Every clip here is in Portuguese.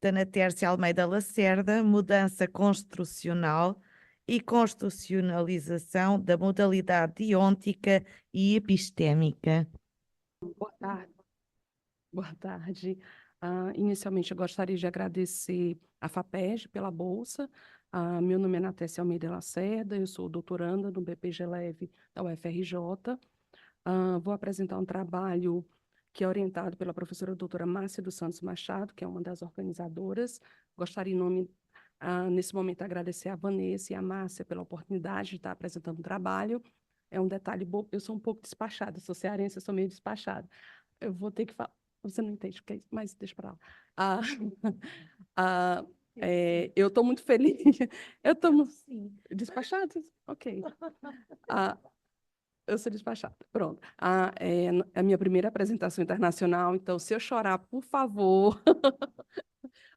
da Ana Tércia Almeida Lacerda, mudança construcional e constitucionalização da modalidade deôntica e epistémica. Boa tarde. Boa tarde. Inicialmente, eu gostaria de agradecer a FAPESD pela bolsa. Meu nome é Ana Tércia Almeida Lacerda, eu sou doutoranda no BPG Leve da UFRJ. Vou apresentar um trabalho que é orientado pela professora doutora Márcia dos Santos Machado, que é uma das organizadoras. Gostaria, nesse momento, agradecer a Vanessa e a Márcia pela oportunidade de estar apresentando o trabalho. É um detalhe, eu sou um pouco despachada, sou cearense, eu sou meio despachada. Eu vou ter que falar. Você não entende o que é isso, mas deixa para lá. Ah, eu estou muito feliz. Eu estou despachada? Ok. Ah, eu sou despachada. Pronto. É a minha primeira apresentação internacional, então, se eu chorar, por favor,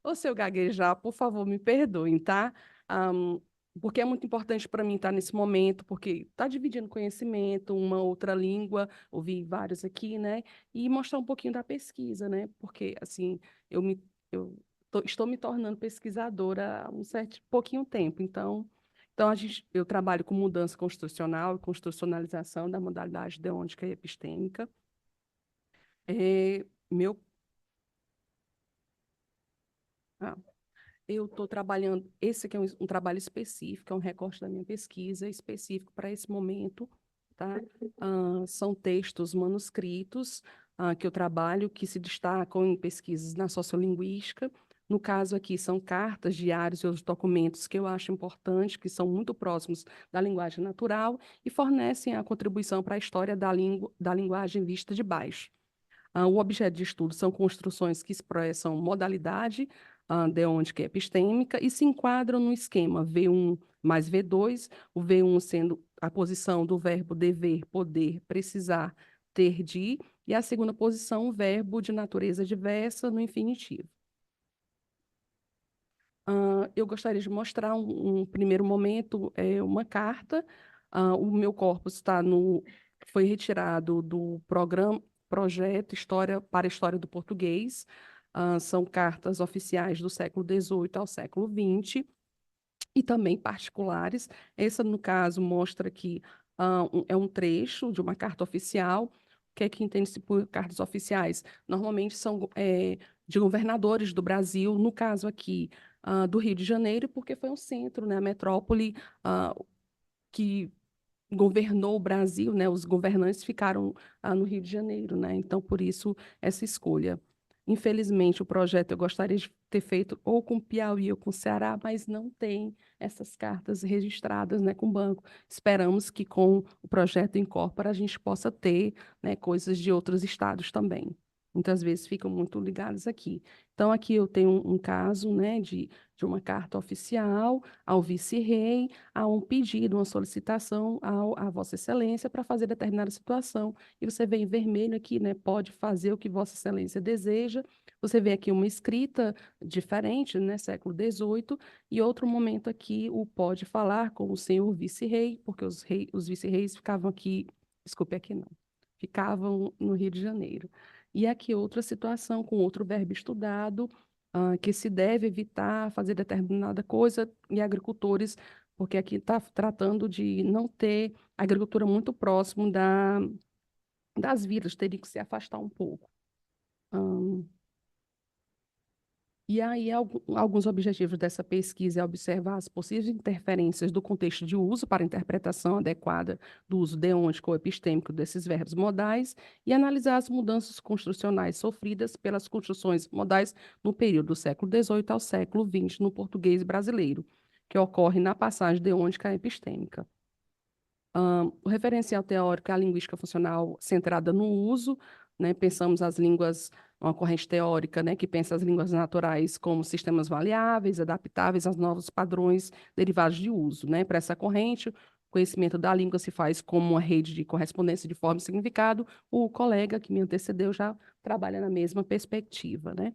ou se eu gaguejar, por favor, me perdoem, tá? Porque é muito importante para mim estar nesse momento, porque está dividindo conhecimento, uma outra língua, ouvi vários aqui, né? E mostrar um pouquinho da pesquisa, né? Porque, assim, estou me tornando pesquisadora há um certo pouquinho tempo, então eu trabalho com mudança constitucional e constitucionalização da modalidade deôntica e epistêmica. É, meu, ah, eu estou trabalhando, esse aqui é um trabalho específico, é um recorte da minha pesquisa específico para esse momento, tá? São textos manuscritos que eu trabalho, que se destacam em pesquisas na sociolinguística. No caso aqui, são cartas, diários e outros documentos que eu acho importantes, que são muito próximos da linguagem natural e fornecem a contribuição para a história da linguagem vista de baixo. O objeto de estudo são construções que expressam modalidade deôntica e epistêmica e se enquadram no esquema V1 mais V2, o V1 sendo a posição do verbo dever, poder, precisar, ter de, e a segunda posição, o verbo de natureza diversa no infinitivo. Eu gostaria de mostrar um primeiro momento, uma carta. O meu corpus foi retirado do projeto História para a História do Português. São cartas oficiais do século XVIII ao século XX e também particulares. Essa, no caso, mostra que é um trecho de uma carta oficial. O que é que entende-se por cartas oficiais? Normalmente são de governadores do Brasil, no caso aqui, do Rio de Janeiro, porque foi um centro, né, a metrópole que governou o Brasil, né, os governantes ficaram no Rio de Janeiro, né, então por isso essa escolha. Infelizmente, o projeto eu gostaria de ter feito ou com Piauí ou com Ceará, mas não tem essas cartas registradas, né, com o banco. Esperamos que com o projeto Incorpora a gente possa ter, né, coisas de outros estados também. Muitas vezes ficam muito ligadas aqui. Então, aqui eu tenho um caso, né, de uma carta oficial ao vice-rei, a um pedido, uma solicitação à Vossa Excelência para fazer determinada situação. E você vê em vermelho aqui, né? Pode fazer o que Vossa Excelência deseja. Você vê aqui uma escrita diferente, né? Século XVIII, e outro momento aqui, o pode falar com o senhor vice-rei, porque os vice-reis ficavam aqui, desculpe, aqui não, ficavam no Rio de Janeiro. E aqui outra situação com outro verbo estudado, que se deve evitar fazer determinada coisa e agricultores, porque aqui está tratando de não ter agricultura muito próximo das vilas, teria que se afastar um pouco. E aí, alguns objetivos dessa pesquisa é observar as possíveis interferências do contexto de uso para a interpretação adequada do uso deôntico ou epistêmico desses verbos modais e analisar as mudanças construcionais sofridas pelas construções modais no período do século XVIII ao século XX no português brasileiro, que ocorre na passagem deôntica à epistêmica. O referencial teórico é a linguística funcional centrada no uso, né? Pensamos as línguas, uma corrente teórica, né, que pensa as línguas naturais como sistemas maleáveis, adaptáveis aos novos padrões derivados de uso, né? Para essa corrente, o conhecimento da língua se faz como uma rede de correspondência de forma e significado. O colega que me antecedeu já trabalha na mesma perspectiva, né?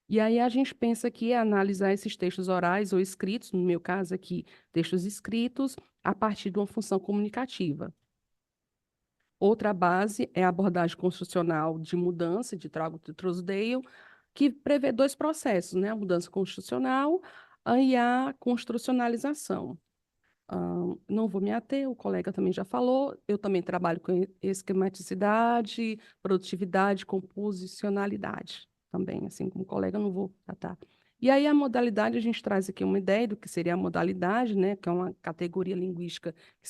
E aí a gente pensa que é analisar esses textos orais ou escritos, no meu caso aqui, textos escritos, a partir de uma função comunicativa. Outra base é a abordagem construcional de mudança, de Trousdale, que prevê dois processos, né? A mudança constitucional e a constitucionalização. Não vou me ater, o colega também já falou, eu também trabalho com esquematicidade, produtividade, composicionalidade também, assim como o colega, não vou tratar. E aí a modalidade, a gente traz aqui uma ideia do que seria a modalidade, né, que é uma categoria linguística que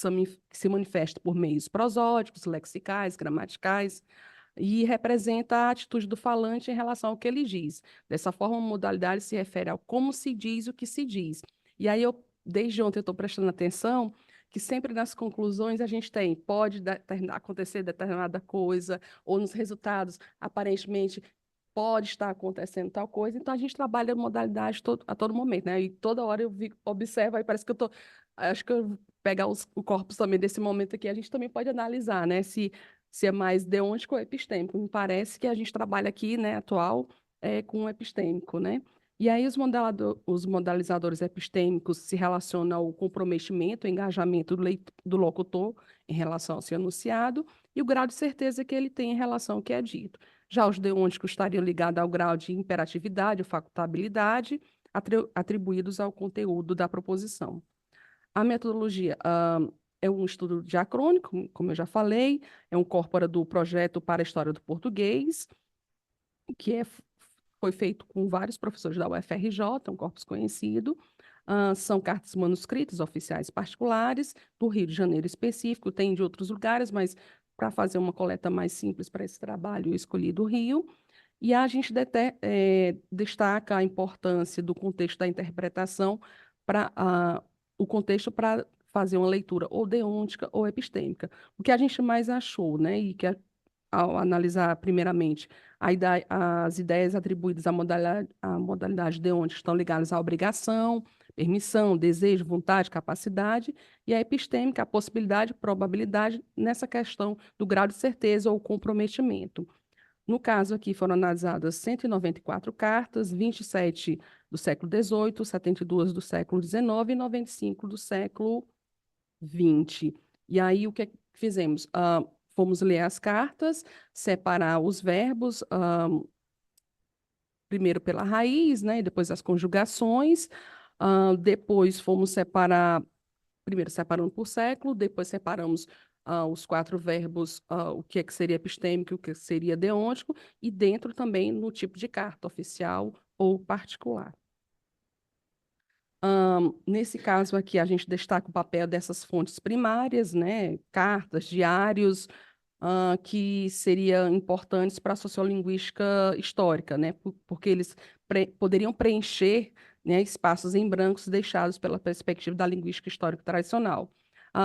se manifesta por meios prosódicos, lexicais, gramaticais, e representa a atitude do falante em relação ao que ele diz. Dessa forma, a modalidade se refere ao como se diz o que se diz. E aí, desde ontem, eu estou prestando atenção que sempre nas conclusões a gente tem, pode acontecer determinada coisa, ou nos resultados, aparentemente, pode estar acontecendo tal coisa. Então, a gente trabalha a modalidade a todo momento, né? E toda hora observo, aí parece que eu estou... Acho que eu vou pegar o corpus também desse momento aqui, a gente também pode analisar, né? Se é mais deôntico ou epistêmico. Me parece que a gente trabalha aqui, né, atual, com o epistêmico, né? E aí os modalizadores epistêmicos se relacionam ao comprometimento, ao engajamento do locutor em relação ao seu enunciado e o grau de certeza que ele tem em relação ao que é dito. Já os deônticos estariam ligados ao grau de imperatividade ou facultabilidade atribuídos ao conteúdo da proposição. A metodologia é um estudo diacrônico, como eu já falei, é um corpora do projeto para a História do Português, que foi feito com vários professores da UFRJ, um corpus conhecido. São cartas manuscritas oficiais particulares, do Rio de Janeiro específico, tem de outros lugares, mas para fazer uma coleta mais simples para esse trabalho, eu escolhi do Rio. E a gente destaca a importância do contexto da interpretação para o contexto para fazer uma leitura ou deôntica ou epistêmica. O que a gente mais achou, né, e que ao analisar primeiramente as ideias atribuídas à modalidade deôntica estão ligadas à obrigação, permissão, desejo, vontade, capacidade, e a epistêmica, a possibilidade, probabilidade nessa questão do grau de certeza ou comprometimento. No caso aqui foram analisadas 194 cartas, 27 do século XVIII, 72 do século XIX e 95 do século XX. E aí o que fizemos? Fomos ler as cartas, separar os verbos, primeiro pela raiz, né, e depois as conjugações, depois fomos separar, primeiro separando por século, depois separamos os 4 verbos, o que é que seria epistêmico, o que seria deôntico, e dentro também no tipo de carta, oficial ou particular. Nesse caso aqui, a gente destaca o papel dessas fontes primárias, né, cartas, diários, que seriam importantes para a sociolinguística histórica, né, porque eles poderiam preencher, né, espaços em brancos deixados pela perspectiva da linguística histórica tradicional.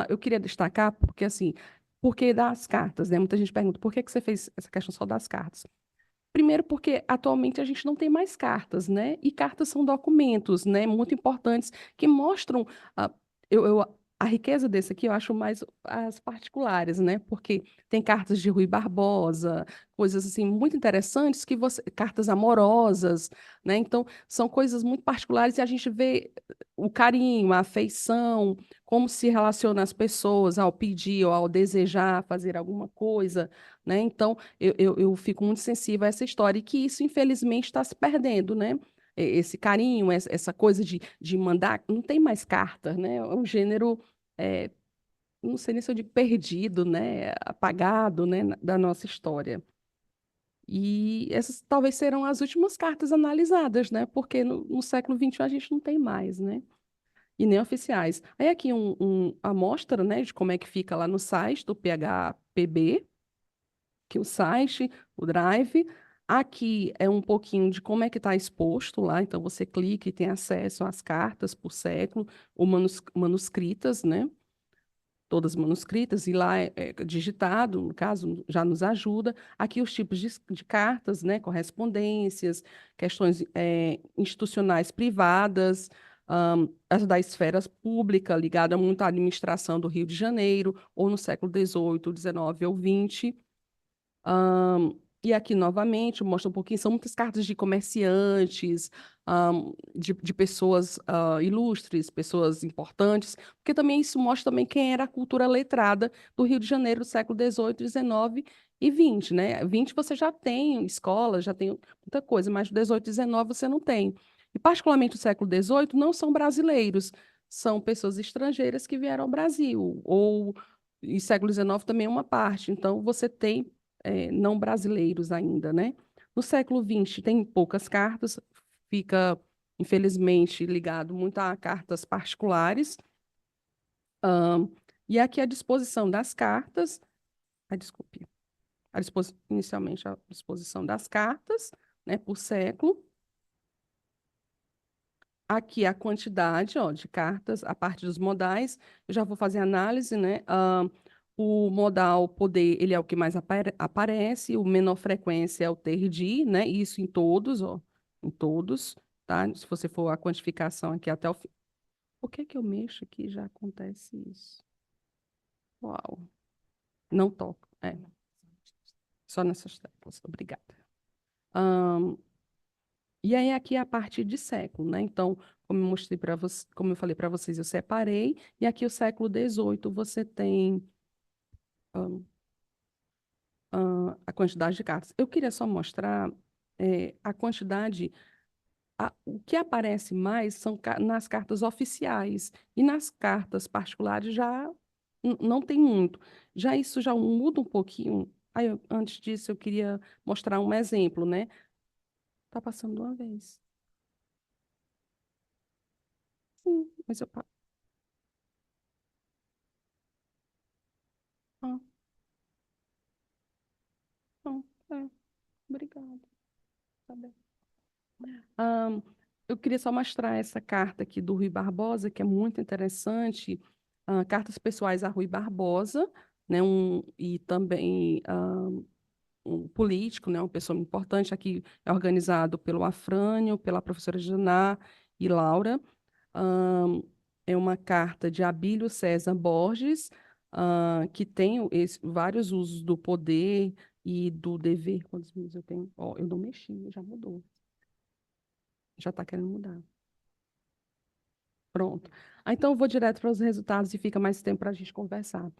Eu queria destacar porque, assim, por que das cartas, né? Muita gente pergunta, por que que você fez essa questão só das cartas? Primeiro porque atualmente a gente não tem mais cartas, né? E cartas são documentos, né, muito importantes que mostram a riqueza desse aqui, eu acho mais as particulares, né? Porque tem cartas de Rui Barbosa, coisas assim muito interessantes cartas amorosas, né? Então, são coisas muito particulares e a gente vê o carinho, a afeição, como se relaciona as pessoas ao pedir ou ao desejar fazer alguma coisa, né? Então, eu fico muito sensível a essa história e que isso, infelizmente, está se perdendo, né? Esse carinho, essa coisa de mandar, não tem mais carta, né? É um gênero, não sei nem se eu digo perdido, né? Apagado, né? Da nossa história. E essas talvez serão as últimas cartas analisadas, né? Porque no século XXI a gente não tem mais, né? E nem oficiais. Aí aqui uma amostra, né, de como é que fica lá no site do PHPB, que é o site, o Drive. Aqui é um pouquinho de como é que está exposto lá, então você clica e tem acesso às cartas por século, ou manuscritas, né? Todas manuscritas, e lá é digitado, no caso, já nos ajuda. Aqui os tipos de cartas, né? Correspondências, questões institucionais privadas, as da esfera pública, ligada muito à administração do Rio de Janeiro, ou no século XVIII, XIX ou XX. E aqui, novamente, mostra um pouquinho, são muitas cartas de comerciantes, de pessoas ilustres, pessoas importantes, porque também isso mostra também quem era a cultura letrada do Rio de Janeiro do século XVIII e XIX e 20, né? 20 você já tem escola, já tem muita coisa, mas 18 e 19 você não tem. E particularmente o século XVIII não são brasileiros, são pessoas estrangeiras que vieram ao Brasil, ou e século XIX também é uma parte. Então você tem não brasileiros ainda, né? No século XX tem poucas cartas, fica infelizmente ligado muito a cartas particulares. Ahn, e aqui a disposição das cartas, desculpe, inicialmente a disposição das cartas, né, por século. Aqui a quantidade, ó, de cartas, a parte dos modais. Eu já vou fazer análise, né? O modal poder, ele é o que mais aparece, o menor frequência é o ter de, né? Isso em todos, ó, em todos, tá? Se você for a quantificação aqui até o fim. Por que que eu mexo aqui e já acontece isso? Uau. Não toco, só nessas teclas. Obrigada. E aí aqui é a partir de século, né? Então, como eu mostrei para vocês, como eu falei para vocês, eu separei, e aqui o século XVIII você tem a quantidade de cartas. Eu queria só mostrar a quantidade, o que aparece mais são nas cartas oficiais, e nas cartas particulares já não tem muito. Já isso já muda um pouquinho. Aí, antes disso, eu queria mostrar um exemplo, né? Tá passando de uma vez. Sim, mas eu... Ah, não, obrigada. Tá bem. Ahn, eu queria só mostrar essa carta aqui do Rui Barbosa, que é muito interessante. Cartas pessoais a Rui Barbosa, né, e também um político, né, uma pessoa importante. Aqui é organizado pelo Afrânio, pela professora Janá e Laura. Ahn, é uma carta de Abílio César Borges, que tem vários usos do poder e do dever. Quantos minutos eu tenho? Ó, eu não mexi, já mudou. Já está querendo mudar. Pronto. Então, eu vou direto para os resultados e fica mais tempo para a gente conversar.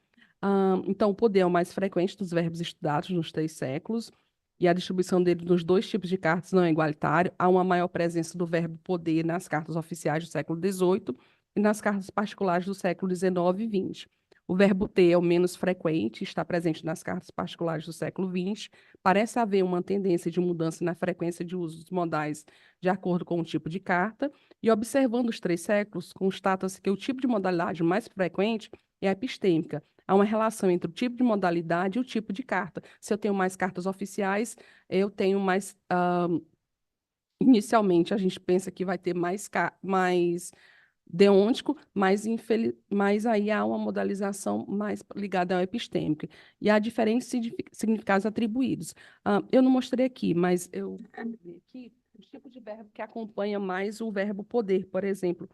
Então, o poder é o mais frequente dos verbos estudados nos 3 séculos, e a distribuição dele nos 2 tipos de cartas não é igualitária. Há uma maior presença do verbo poder nas cartas oficiais do século XVIII e nas cartas particulares do século XIX e XX. O verbo ter é o menos frequente, está presente nas cartas particulares do século XX. Parece haver uma tendência de mudança na frequência de uso dos modais de acordo com o tipo de carta, e observando os 3 séculos, constata-se que o tipo de modalidade mais frequente é a epistêmica. Há uma relação entre o tipo de modalidade e o tipo de carta. Se eu tenho mais cartas oficiais, eu tenho mais. Inicialmente, a gente pensa que vai ter mais deôntico, mas aí há uma modalização mais ligada ao epistêmico. E há diferentes significados atribuídos. Eu não mostrei aqui, mas eu vou ver aqui o tipo de verbo que acompanha mais o verbo poder, por exemplo.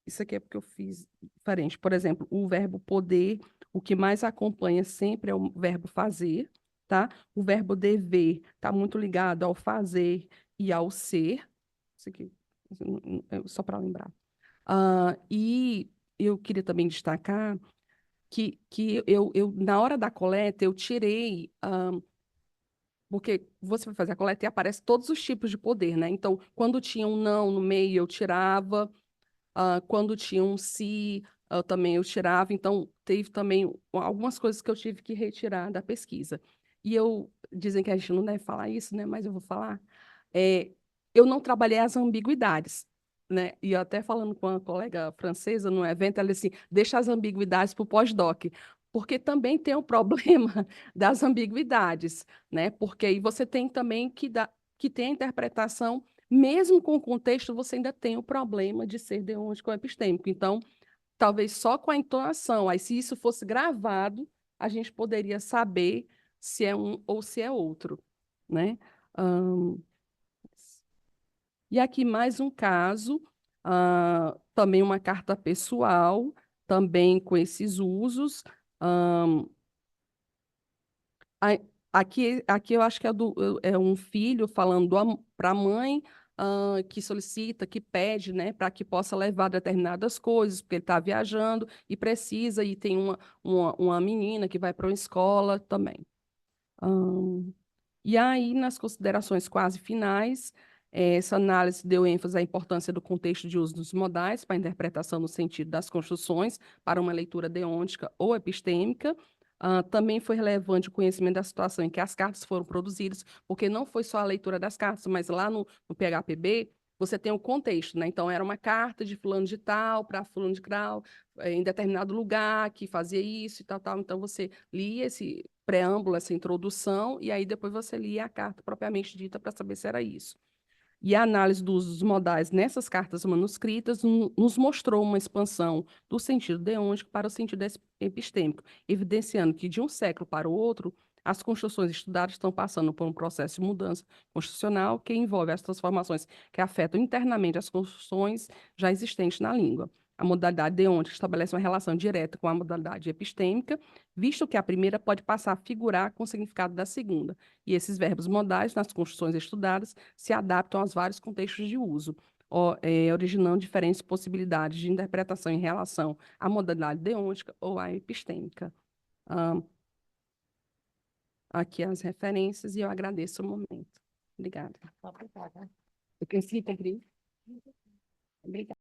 Isso aqui é porque eu fiz diferente. Por exemplo, o verbo poder, o que mais acompanha sempre é o verbo fazer, tá? O verbo dever está muito ligado ao fazer e ao ser. Isso aqui, só para lembrar. E eu queria também destacar que na hora da coleta, eu tirei, porque você vai fazer a coleta e aparece todos os tipos de poder, né? Então, quando tinha um não no meio, eu tirava. Quando tinha um se, também eu tirava. Então, teve também algumas coisas que eu tive que retirar da pesquisa. E dizem que a gente não deve falar isso, né? Mas eu vou falar. Eu não trabalhei as ambiguidades, né? E eu até falando com uma colega francesa no evento, ela disse assim, deixa as ambiguidades para o pós-doc, porque também tem o problema das ambiguidades, né? Porque aí você tem também que ter a interpretação, mesmo com o contexto, você ainda tem o problema de ser deôntico ou epistêmico. Então, talvez só com a entonação, aí se isso fosse gravado, a gente poderia saber se é um ou se é outro, né? E aqui mais um caso, também uma carta pessoal, também com esses usos. A- aqui eu acho que é um filho falando para a mãe, que solicita, que pede, né, para que possa levar determinadas coisas, porque ele está viajando e precisa, e tem uma menina que vai para uma escola também. Ahn, E aí, nas considerações quase finais, essa análise deu ênfase à importância do contexto de uso dos modais para a interpretação no sentido das construções, para uma leitura deôntica ou epistêmica. Também foi relevante o conhecimento da situação em que as cartas foram produzidas, porque não foi só a leitura das cartas, mas lá no PHPB, você tem o contexto, né? Então, era uma carta de fulano de tal para fulano de tal, em determinado lugar, que fazia isso e tal, tal. Então, você lia esse preâmbulo, essa introdução, e aí depois você lia a carta propriamente dita para saber se era isso. E a análise dos usos modais nessas cartas manuscritas nos mostrou uma expansão do sentido deôntico para o sentido epistêmico, evidenciando que de um século para o outro, as construções estudadas estão passando por um processo de mudança constitucional que envolve as transformações que afetam internamente as construções já existentes na língua. A modalidade deôntica estabelece uma relação direta com a modalidade epistêmica, visto que a primeira pode passar a figurar com o significado da segunda, e esses verbos modais, nas construções estudadas, se adaptam aos vários contextos de uso, originando diferentes possibilidades de interpretação em relação à modalidade deôntica ou à epistêmica. Ah, Aqui as referências e eu agradeço o momento. Obrigada. Obrigada. Eu consegui cumprir? Obrigada.